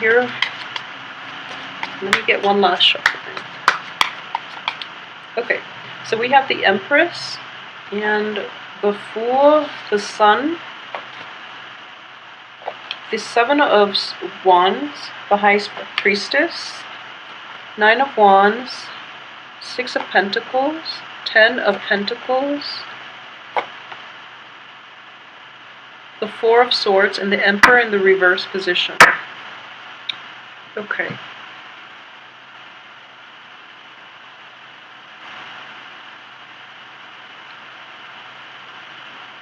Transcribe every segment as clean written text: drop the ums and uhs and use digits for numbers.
here. Let me get one last shuffle. Okay, so we have the Empress and the Fool, the Sun, the Seven of Wands, the High Priestess, Nine of Wands, Six of Pentacles, Ten of Pentacles, the Four of Swords, and the Emperor in the reverse position. Okay.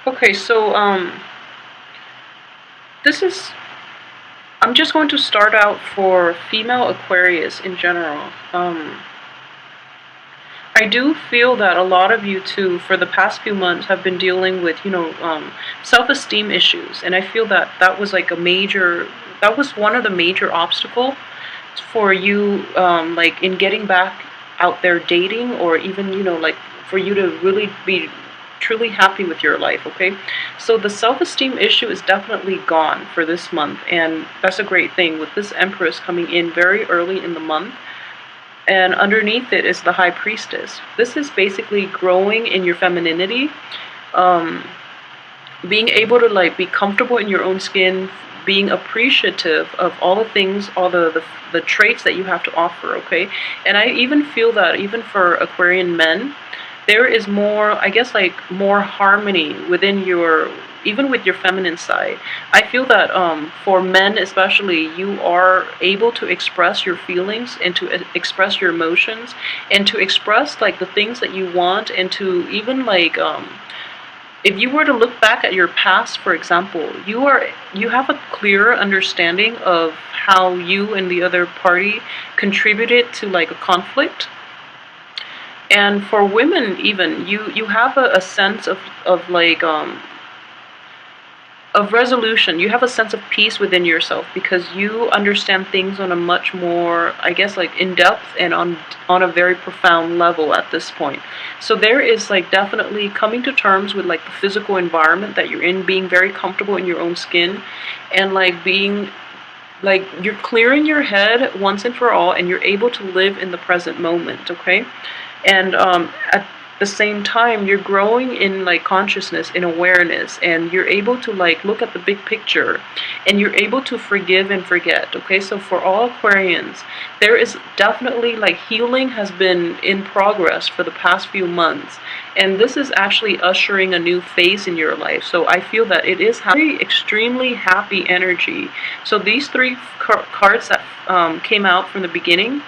Okay, so I'm just going to start out for female Aquarius in general. I do feel that a lot of you too, for the past few months, have been dealing with, self-esteem issues, and I feel that that was like that was one of the major obstacles for you, like in getting back out there dating, or even, like for you to really be truly happy with your life. Okay, so the self-esteem issue is definitely gone for this month, and that's a great thing with this Empress coming in very early in the month. And underneath it is the High Priestess. This is basically growing in your femininity, being able to like be comfortable in your own skin, being appreciative of all the things, all the traits that you have to offer. Okay, and I even feel that even for Aquarian men, there is more, I guess, like more harmony within your, even with your feminine side. I feel that for men especially, you are able to express your feelings and to express your emotions and to express like the things that you want, and to even like if you were to look back at your past, for example, you have a clearer understanding of how you and the other party contributed to like a conflict. And for women, even you have a sense of like of resolution. You have a sense of peace within yourself because you understand things on a much more, I guess, like in depth and on a very profound level at this point. So there is like definitely coming to terms with like the physical environment that you're in, being very comfortable in your own skin, and like being like you're clearing your head once and for all, and you're able to live in the present moment. Okay. And at the same time, you're growing in like consciousness, in awareness, and you're able to like look at the big picture, and you're able to forgive and forget. Okay, so for all Aquarians, there is definitely like healing has been in progress for the past few months, and this is actually ushering a new phase in your life. So I feel that it is very extremely happy energy. So these three cards that came out from the beginning,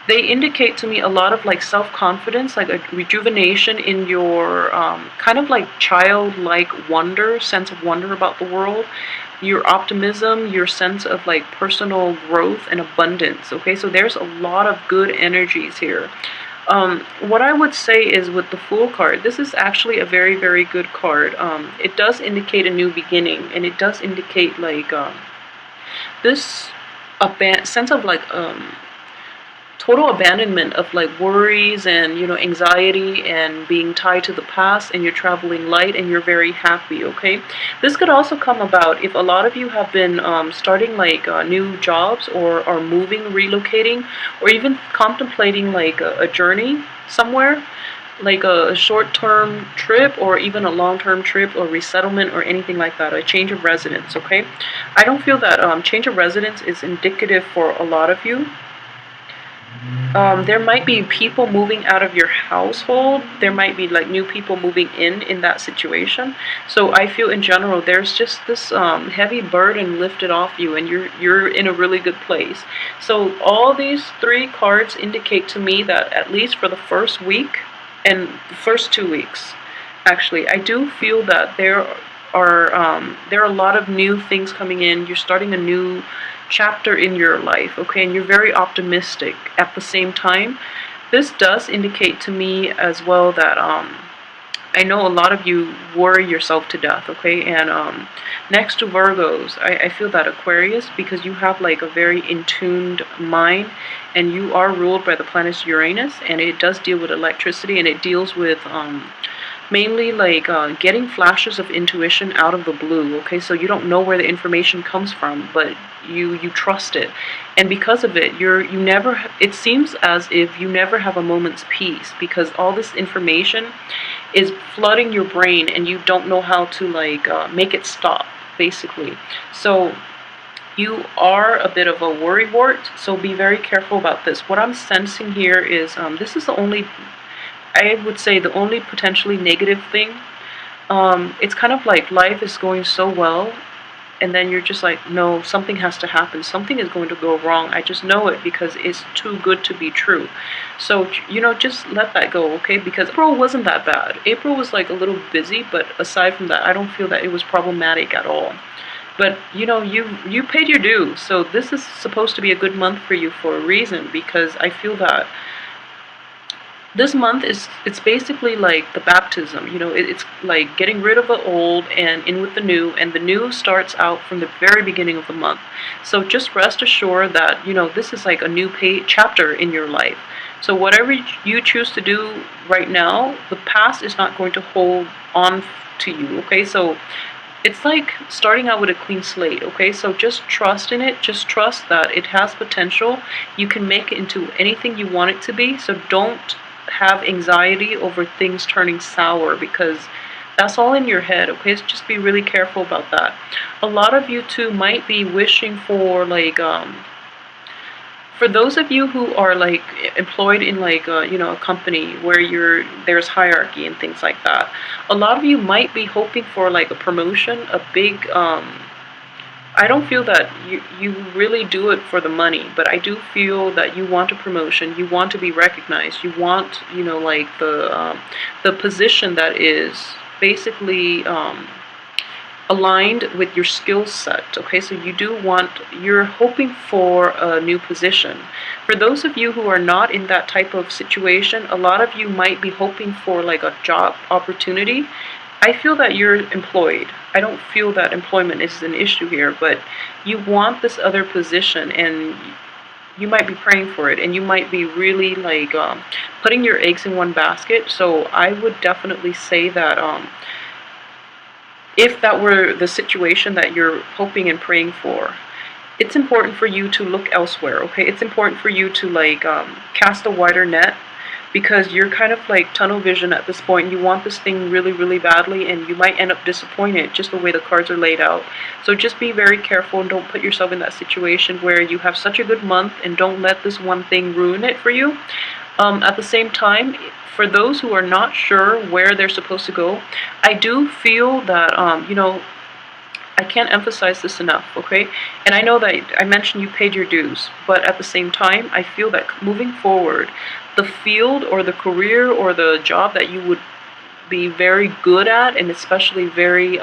they indicate to me a lot of like self-confidence, like a rejuvenation in your kind of like childlike wonder, sense of wonder about the world, your optimism, your sense of like personal growth and abundance. Okay, so there's a lot of good energies here. What I would say is with the Fool card, this is actually a very, very good card. It does indicate a new beginning, and it does indicate like this sense of like total abandonment of like worries and anxiety and being tied to the past, and you're traveling light and you're very happy. Okay, this could also come about if a lot of you have been starting like new jobs, or are moving, relocating, or even contemplating like a journey somewhere, like a short-term trip or even a long-term trip or resettlement or anything like that, a change of residence. Okay, I don't feel that change of residence is indicative for a lot of you. There might be people moving out of your household. There might be like new people moving in that situation. So I feel in general there's just this heavy burden lifted off you, and you're in a really good place. So all these three cards indicate to me that at least for the first week and the first 2 weeks, actually, I do feel that there are a lot of new things coming in. You're starting a new chapter in your life, okay, and you're very optimistic at the same time. This does indicate to me as well that I know a lot of you worry yourself to death, okay, and next to Virgos, I feel that Aquarius, because you have like a very in-tuned mind, and you are ruled by the planet Uranus, and it does deal with electricity, and it deals with mainly like getting flashes of intuition out of the blue. Okay, so you don't know where the information comes from, but you trust it, and because of it, you never. It seems as if you never have a moment's peace because all this information is flooding your brain, and you don't know how to like make it stop, basically. So you are a bit of a worrywart, so be very careful about this. What I'm sensing here is this is the only, I would say, the only potentially negative thing. It's kind of like life is going so well, and then you're just like, no, something has to happen. Something is going to go wrong. I just know it because it's too good to be true. So, just let that go, okay? Because April wasn't that bad. April was like a little busy, but aside from that, I don't feel that it was problematic at all. But you paid your dues, so this is supposed to be a good month for you for a reason, because I feel that this month it's basically like the baptism. It's like getting rid of the old and in with the new, and the new starts out from the very beginning of the month. So just rest assured that this is like a new chapter in your life. So whatever you choose to do right now, the past is not going to hold on to you, okay? So it's like starting out with a clean slate, okay? So just trust in it. Just trust that it has potential. You can make it into anything you want it to be. So don't have anxiety over things turning sour, because that's all in your head, okay? So just be really careful about that. A lot of you too might be wishing for like for those of you who are like employed in like a company where there's hierarchy and things like that, a lot of you might be hoping for like a promotion, a big I don't feel that you really do it for the money, but I do feel that you want a promotion, you want to be recognized, you want like the position that is basically aligned with your skill set, okay? So you're hoping for a new position. For those of you who are not in that type of situation, a lot of you might be hoping for like a job opportunity. I feel that you're employed. I don't feel that employment is an issue here, but you want this other position, and you might be praying for it, and you might be really like putting your eggs in one basket. So I would definitely say that if that were the situation that you're hoping and praying for, it's important for you to look elsewhere, okay? It's important for you to like cast a wider net, because you're kind of like tunnel vision at this point. You want this thing really, really badly, and you might end up disappointed just the way the cards are laid out. So just be very careful and don't put yourself in that situation where you have such a good month and don't let this one thing ruin it for you. At the same time, for those who are not sure where they're supposed to go, I do feel that, I can't emphasize this enough, okay? And I know that I mentioned you paid your dues, but at the same time, I feel that moving forward, the field or the career or the job that you would be very good at, and especially very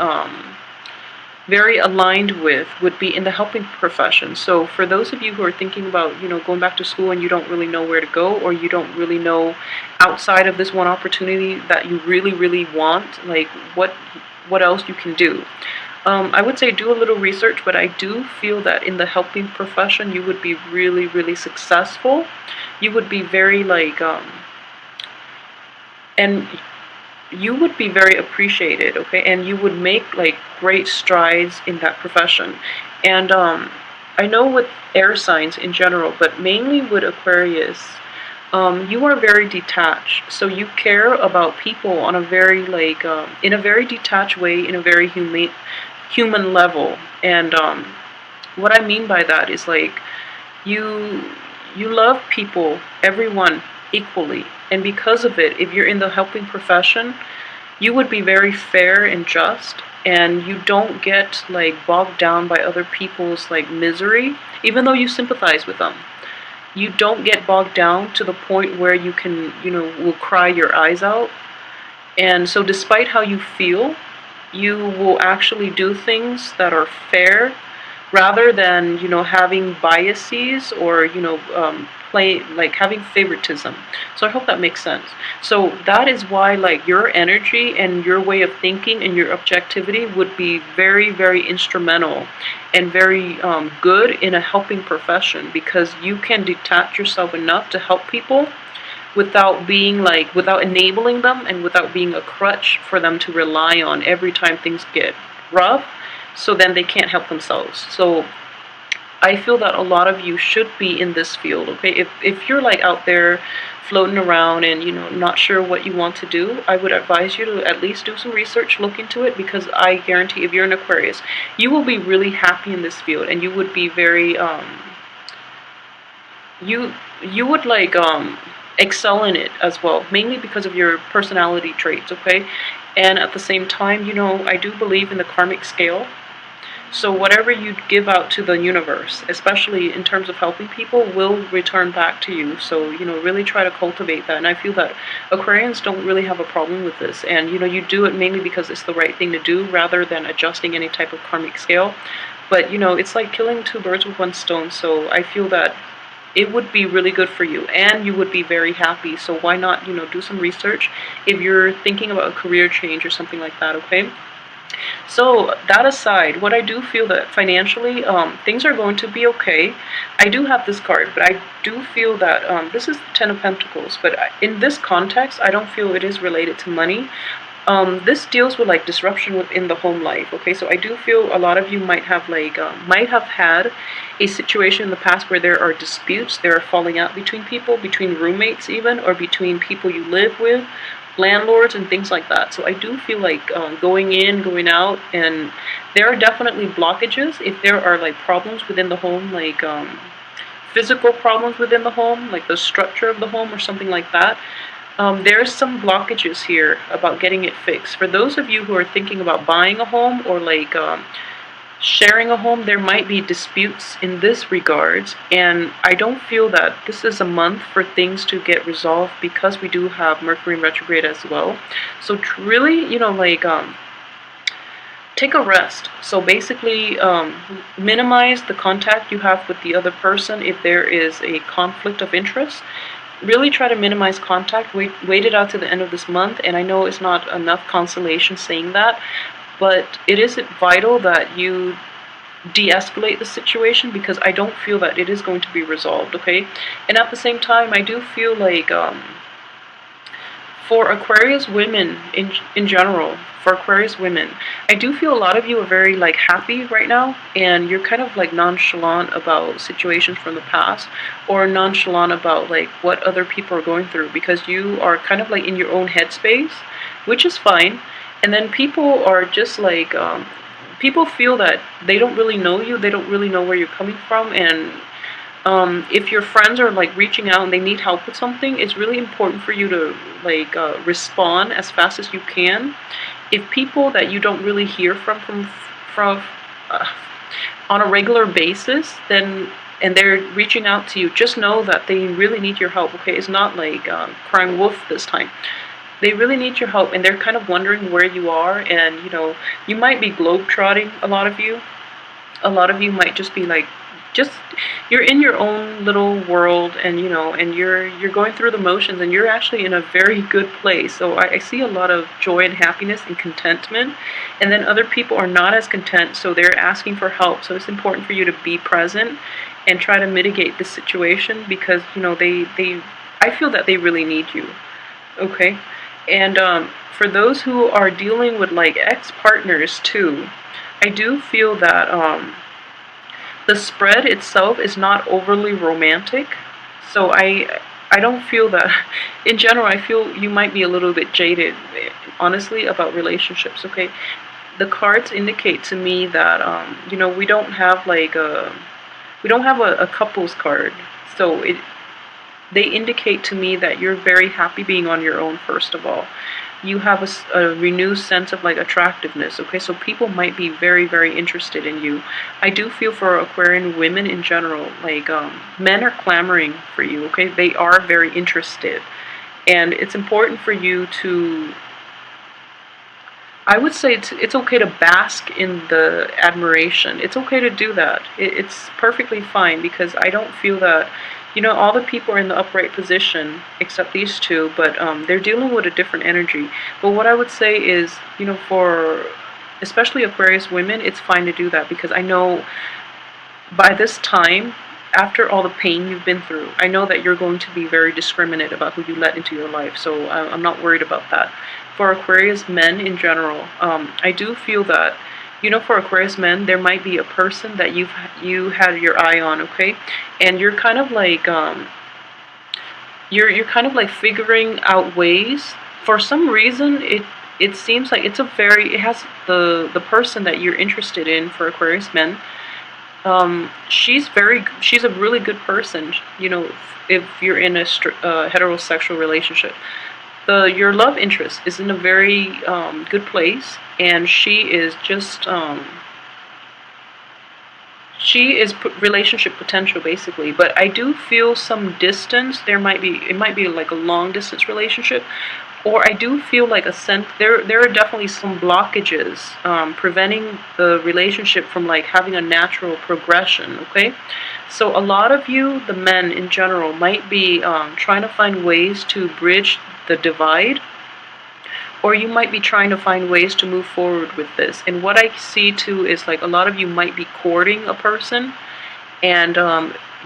very aligned with, would be in the helping profession. So for those of you who are thinking about, going back to school and you don't really know where to go, or you don't really know outside of this one opportunity that you really, really want, like what else you can do. I would say do a little research, but I do feel that in the helping profession, you would be really, really successful. You would be very like, and you would be very appreciated, okay? And you would make like great strides in that profession. And I know with air signs in general, but mainly with Aquarius, you are very detached. So you care about people on a very like, in a very detached way, in a very human level. And what I mean by that is like you love people, everyone, equally. And because of it, if you're in the helping profession, you would be very fair and just, and you don't get like bogged down by other people's like misery, even though you sympathize with them. You don't get bogged down to the point where you can, will cry your eyes out. And so despite how you feel, you will actually do things that are fair, rather than having biases, or play like having favoritism. So I hope that makes sense. So that is why like your energy and your way of thinking and your objectivity would be very, very instrumental and very good in a helping profession, because you can detach yourself enough to help people without being like, without enabling them and without being a crutch for them to rely on every time things get rough, so then they can't help themselves. So I feel that a lot of you should be in this field, okay? If you're like out there floating around and not sure what you want to do, I would advise you to at least do some research, look into it, because I guarantee if you're an Aquarius, you will be really happy in this field, and you would be very you would like excel in it as well, mainly because of your personality traits, okay? And at the same time, I do believe in the karmic scale. So whatever you give out to the universe, especially in terms of helping people, will return back to you. So, really try to cultivate that. And I feel that Aquarians don't really have a problem with this. And, you do it mainly because it's the right thing to do rather than adjusting any type of karmic scale. But, it's like killing two birds with one stone. So I feel that it would be really good for you and you would be very happy. So why not, do some research if you're thinking about a career change or something like that, okay? So that aside, what I do feel that financially, things are going to be okay. I do have this card, but I do feel that this is the Ten of Pentacles. But in this context, I don't feel it is related to money. This deals with like disruption within the home life. Okay, so I do feel a lot of you might have had a situation in the past where there are disputes, there are falling out between people, between roommates even, or between people you live with, landlords and things like that. So I do feel like going in, going out, and there are definitely blockages if there are like problems within the home, like physical problems within the home, like the structure of the home or something like that. There's some blockages here about getting it fixed. For those of you who are thinking about buying a home or like sharing a home, there might be disputes in this regards, and I don't feel that this is a month for things to get resolved because we do have Mercury in retrograde as well. So really, take a rest. So basically, minimize the contact you have with the other person if there is a conflict of interest. Really try to minimize contact. Wait it out to the end of this month, and I know it's not enough consolation saying that, but it is vital that you de-escalate the situation because I don't feel that it is going to be resolved, okay? And at the same time, I do feel like for Aquarius women in general, for Aquarius women, I do feel a lot of you are very like happy right now, and you're kind of like nonchalant about situations from the past, or nonchalant about like what other people are going through because you are kind of like in your own headspace, which is fine. And then people are just like, people feel that they don't really know you, they don't really know where you're coming from, and if your friends are like reaching out and they need help with something, it's really important for you to like respond as fast as you can. If people that you don't really hear from on a regular basis, then and they're reaching out to you, just know that they really need your help, okay? It's not like crying wolf this time. They really need your help, and they're kind of wondering where you are, and you might be globetrotting. A lot of you might just be like, you're in your own little world, and and you're going through the motions, and you're actually in a very good place. So I see a lot of joy and happiness and contentment, and then other people are not as content, so they're asking for help. So it's important for you to be present and try to mitigate the situation because I feel that they really need you, okay? And for those who are dealing with like ex-partners too, I do feel that the spread itself is not overly romantic. So I don't feel that, in general, I feel you might be a little bit jaded, honestly, about relationships, okay? The cards indicate to me that, we don't have like a couples card. So they indicate to me that you're very happy being on your own, first of all. You have a renewed sense of like attractiveness, okay? So people might be very, very interested in you. I do feel for Aquarian women in general, like men are clamoring for you, okay? They are very interested. And it's important for you to, I would say it's okay to bask in the admiration. It's okay to do that. It's perfectly fine because I don't feel that, all the people are in the upright position except these two, but they're dealing with a different energy. But what I would say is, for especially Aquarius women, it's fine to do that because I know by this time, after all the pain you've been through, I know that you're going to be very discriminate about who you let into your life, so I'm not worried about that. For Aquarius men in general, I do feel that, for Aquarius men, there might be a person that you had your eye on, okay, and you're kind of like you're kind of like figuring out ways. For some reason, it seems like it has the person that you're interested in for Aquarius men. She's a really good person. If you're in a heterosexual relationship, your love interest is in a very good place, and she is relationship potential basically. But I do feel some distance. It might be like a long distance relationship, or I do feel like a sense there are definitely some blockages preventing the relationship from like having a natural progression. Okay, so a lot of you, the men in general, might be trying to find ways to bridge the divide, or you might be trying to find ways to move forward with this. And what I see too is like a lot of you might be courting a person, and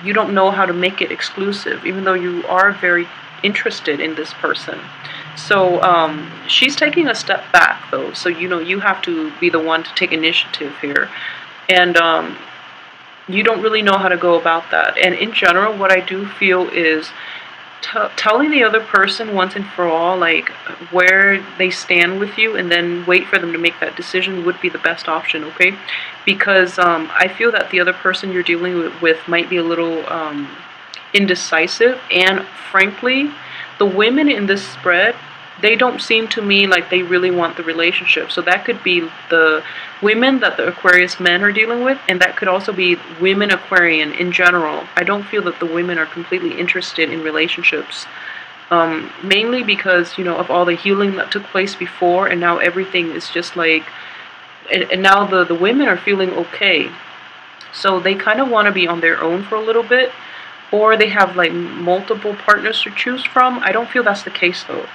you don't know how to make it exclusive, even though you are very interested in this person. So she's taking a step back though, so you have to be the one to take initiative here, and you don't really know how to go about that. And in general, what I do feel is telling the other person once and for all, like where they stand with you, and then wait for them to make that decision would be the best option, okay? Because I feel that the other person you're dealing with might be a little indecisive, and frankly, the women in this spread, they don't seem to me like they really want the relationship. So that could be the women that the Aquarius men are dealing with, and that could also be women Aquarian in general. I don't feel that the women are completely interested in relationships, mainly because of all the healing that took place before, and now everything is just like, and now the women are feeling okay, so they kind of want to be on their own for a little bit, or they have like multiple partners to choose from. I don't feel that's the case though.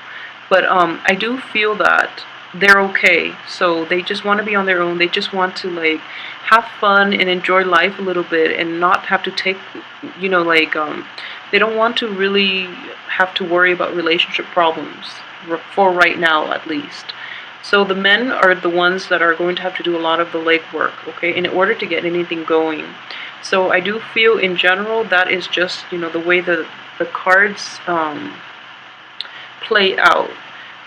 But I do feel that they're okay. So they just want to be on their own. They just want to like have fun and enjoy life a little bit, and not have to take, they don't want to really have to worry about relationship problems for right now at least. So the men are the ones that are going to have to do a lot of the legwork, okay, in order to get anything going. So I do feel in general that is just, the way the cards play out.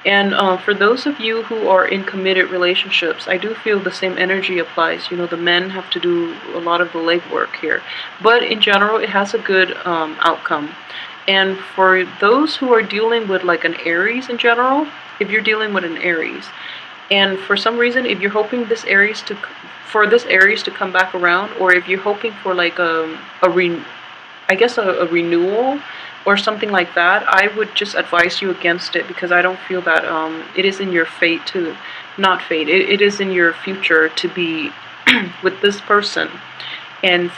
And for those of you who are in committed relationships, I do feel the same energy applies. The men have to do a lot of the legwork here. But in general, it has a good outcome. And for those who are dealing with like an Aries in general, if you're dealing with an Aries, and for some reason, if you're hoping this Aries to come back around, or if you're hoping for like a renewal or something like that, I would just advise you against it, because I don't feel that it is in your fate to, not fate, it is in your future to be with this person. And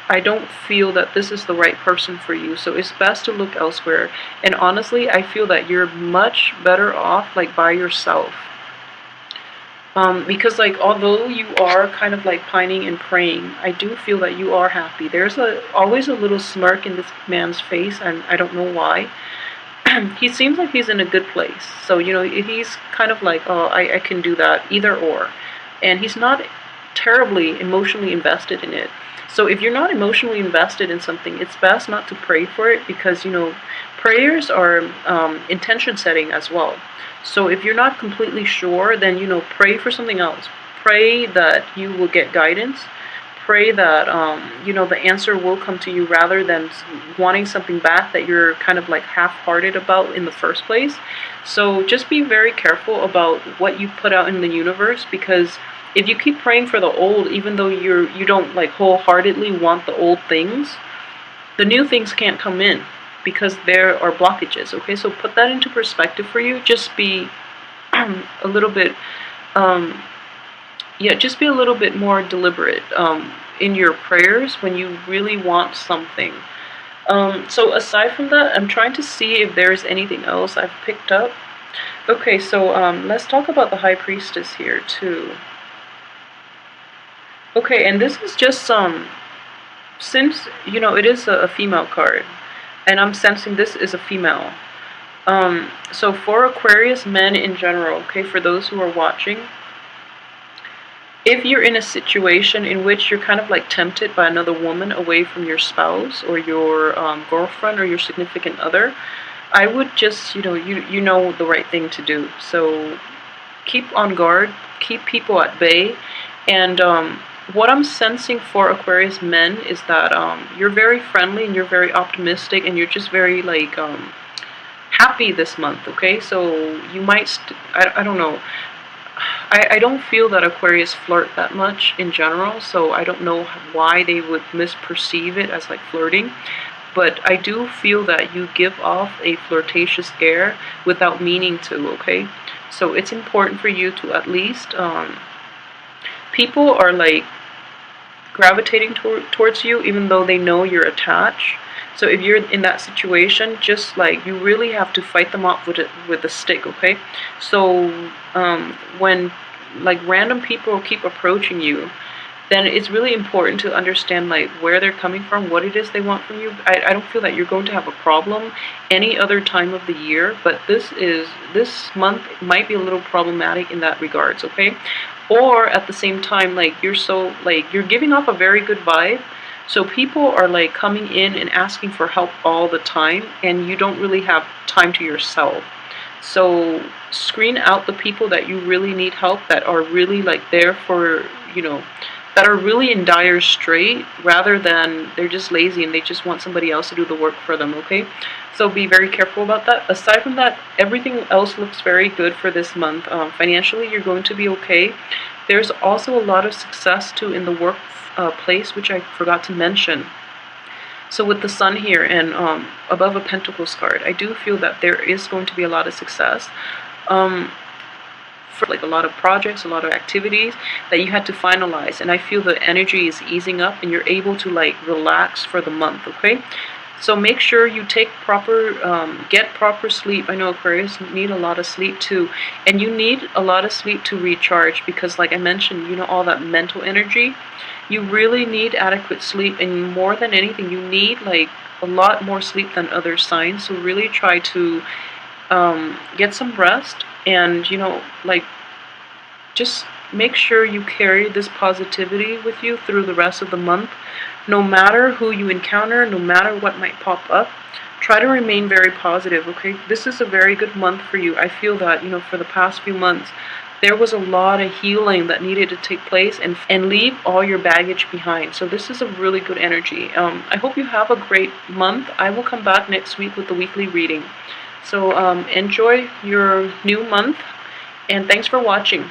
I don't feel that this is the right person for you, so it's best to look elsewhere. And honestly, I feel that you're much better off like by yourself. Because like although you are kind of like pining and praying, I do feel that you are happy. There's always a little smirk in this man's face, and I don't know why. He seems like he's in a good place. So he's kind of like, oh, I can do that, either or. And he's not terribly emotionally invested in it. So if you're not emotionally invested in something, it's best not to pray for it, because prayers are intention setting as well. So if you're not completely sure, then pray for something else. Pray that you will get guidance. Pray that the answer will come to you, rather than wanting something back that you're kind of like half-hearted about in the first place. So just be very careful about what you put out in the universe, because if you keep praying for the old, even though you don't like wholeheartely want the old things, the new things can't come in, because there are blockages, okay? So put that into perspective for you. Just be a little bit, just be a little bit more deliberate in your prayers when you really want something. So aside from that, I'm trying to see if there's anything else I've picked up. Okay, so let's talk about the High Priestess here too. Okay, and this is just since, it is a female card, and I'm sensing this is a female. So for Aquarius men in general, okay, for those who are watching, if you're in a situation in which you're kind of like tempted by another woman away from your spouse or your girlfriend or your significant other, I would just, you know the right thing to do. So keep on guard, keep people at bay, and what I'm sensing for Aquarius men is that you're very friendly and you're very optimistic and you're just very like happy this month. Okay, so you might, I don't know. I don't feel that Aquarius flirt that much in general, so I don't know why they would misperceive it as like flirting. But I do feel that you give off a flirtatious air without meaning to, okay? So it's important for you to at least, people are like gravitating towards you even though they know you're attached. So if you're in that situation, just like you really have to fight them off with a stick, okay? So when like random people keep approaching you, then it's really important to understand like where they're coming from, what it is they want from you. I don't feel that you're going to have a problem any other time of the year, but this month might be a little problematic in that regards, okay? Or at the same time, like you're giving off a very good vibe. So people are like coming in and asking for help all the time, and you don't really have time to yourself. So screen out the people that you really need help, that are really like there for, that are really in dire strait, rather than they're just lazy and they just want somebody else to do the work for them, okay? So be very careful about that. Aside from that, everything else looks very good for this month. Financially, you're going to be okay. There's also a lot of success too in the work place, which I forgot to mention. So with the sun here and above a Pentacles card, I do feel that there is going to be a lot of success. For like a lot of projects, a lot of activities that you had to finalize, and I feel the energy is easing up and you're able to like relax for the month, okay? So make sure you take get proper sleep. I know Aquarius need a lot of sleep too, and you need a lot of sleep to recharge because, like I mentioned, all that mental energy. You really need adequate sleep, and more than anything, you need like a lot more sleep than other signs. So really try to get some rest, and like just make sure you carry this positivity with you through the rest of the month. No matter who you encounter, no matter what might pop up, try to remain very positive, okay? This is a very good month for you. I feel that, for the past few months, there was a lot of healing that needed to take place, and leave all your baggage behind. So this is a really good energy. I hope you have a great month. I will come back next week with the weekly reading. So enjoy your new month, and thanks for watching.